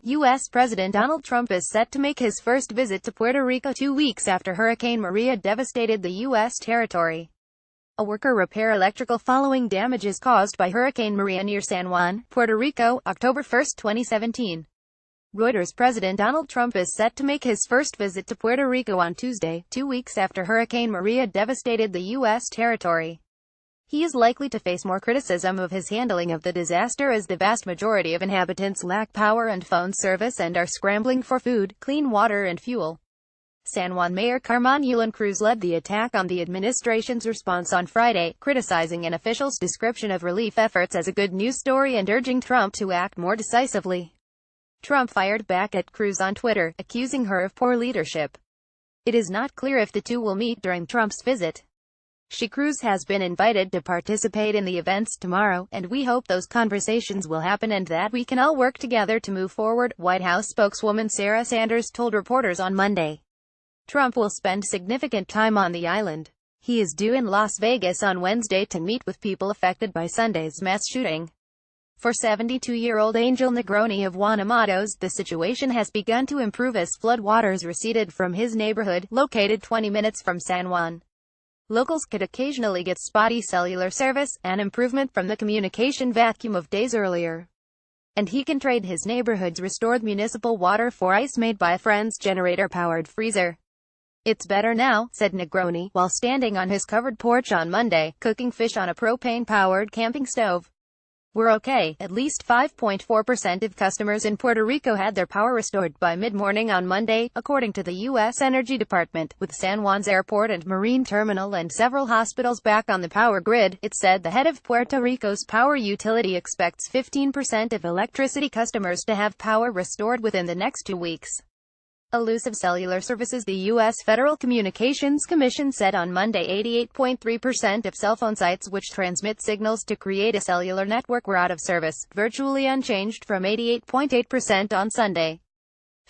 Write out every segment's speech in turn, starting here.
U.S. President Donald Trump is set to make his first visit to Puerto Rico 2 weeks after Hurricane Maria devastated the U.S. territory. A worker repair electrical following damages caused by Hurricane Maria near San Juan, Puerto Rico, October 1, 2017. Reuters. President Donald Trump is set to make his first visit to Puerto Rico on Tuesday, 2 weeks after Hurricane Maria devastated the U.S. territory. He is likely to face more criticism of his handling of the disaster as the vast majority of inhabitants lack power and phone service and are scrambling for food, clean water and fuel. San Juan Mayor Carmen Yulín Cruz led the attack on the administration's response on Friday, criticizing an official's description of relief efforts as a good news story and urging Trump to act more decisively. Trump fired back at Cruz on Twitter, accusing her of poor leadership. It is not clear if the two will meet during Trump's visit. Cruz has been invited to participate in the events tomorrow, and we hope those conversations will happen and that we can all work together to move forward, White House spokeswoman Sarah Sanders told reporters on Monday. Trump will spend significant time on the island. He is due in Las Vegas on Wednesday to meet with people affected by Sunday's mass shooting. For 72-year-old Angel Negroni of Juan Amados, the situation has begun to improve as floodwaters receded from his neighborhood, located 20 minutes from San Juan. Locals could occasionally get spotty cellular service, an improvement from the communication vacuum of days earlier. And he can trade his neighborhood's restored municipal water for ice made by a friend's generator-powered freezer. "It's better now," said Negroni, while standing on his covered porch on Monday, cooking fish on a propane-powered camping stove. "We're okay." At least 5.4% of customers in Puerto Rico had their power restored by mid-morning on Monday, according to the U.S. Energy Department, with San Juan's airport and marine terminal and several hospitals back on the power grid. It said the head of Puerto Rico's power utility expects 15% of electricity customers to have power restored within the next 2 weeks. Elusive cellular services. The U.S. Federal Communications Commission said on Monday 88.3% of cell phone sites which transmit signals to create a cellular network were out of service, virtually unchanged from 88.8% on Sunday.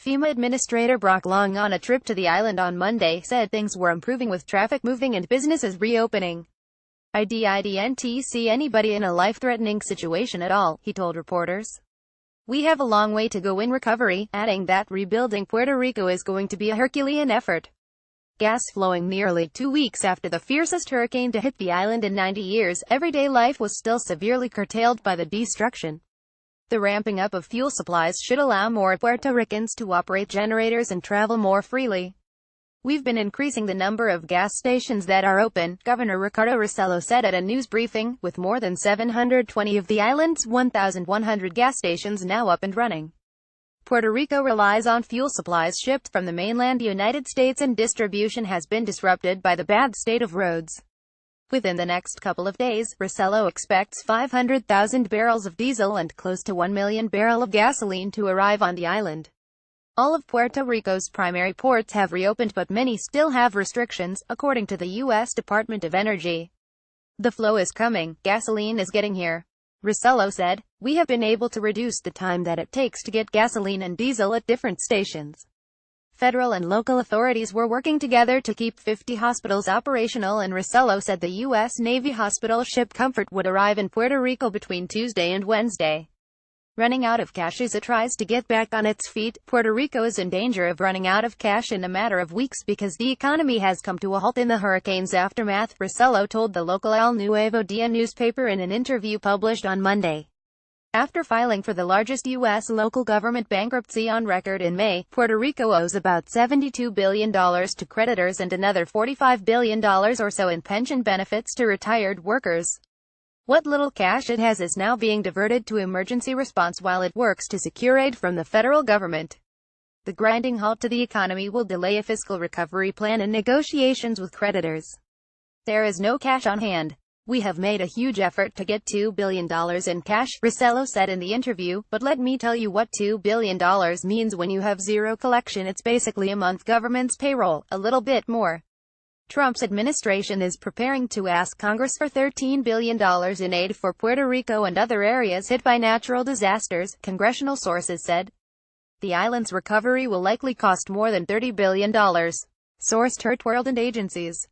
FEMA Administrator Brock Long, on a trip to the island on Monday, said things were improving with traffic moving and businesses reopening. "I didn't see anybody in a life-threatening situation at all," he told reporters. "We have a long way to go in recovery," adding that rebuilding Puerto Rico is going to be a Herculean effort. Gas flowing nearly 2 weeks after the fiercest hurricane to hit the island in 90 years, everyday life was still severely curtailed by the destruction. The ramping up of fuel supplies should allow more Puerto Ricans to operate generators and travel more freely. "We've been increasing the number of gas stations that are open," Governor Ricardo Rossello said at a news briefing, with more than 720 of the island's 1,100 gas stations now up and running. Puerto Rico relies on fuel supplies shipped from the mainland United States, and distribution has been disrupted by the bad state of roads. Within the next couple of days, Rossello expects 500,000 barrels of diesel and close to 1 million barrels of gasoline to arrive on the island. All of Puerto Rico's primary ports have reopened, but many still have restrictions, according to the U.S. Department of Energy. "The flow is coming, gasoline is getting here," Rossello said. "We have been able to reduce the time that it takes to get gasoline and diesel at different stations." Federal and local authorities were working together to keep 50 hospitals operational, and Rossello said the U.S. Navy hospital ship Comfort would arrive in Puerto Rico between Tuesday and Wednesday. Running out of cash as it tries to get back on its feet, Puerto Rico is in danger of running out of cash in a matter of weeks because the economy has come to a halt in the hurricane's aftermath, Rossello told the local El Nuevo Dia newspaper in an interview published on Monday. After filing for the largest U.S. local government bankruptcy on record in May, Puerto Rico owes about $72 billion to creditors and another $45 billion or so in pension benefits to retired workers. What little cash it has is now being diverted to emergency response while it works to secure aid from the federal government. The grinding halt to the economy will delay a fiscal recovery plan and negotiations with creditors. "There is no cash on hand. We have made a huge effort to get $2 billion in cash," Rossello said in the interview, "but let me tell you what $2 billion means when you have zero collection. It's basically a month government's payroll, a little bit more." Trump's administration is preparing to ask Congress for $13 billion in aid for Puerto Rico and other areas hit by natural disasters, congressional sources said. The island's recovery will likely cost more than $30 billion. Source: Hurt World and agencies.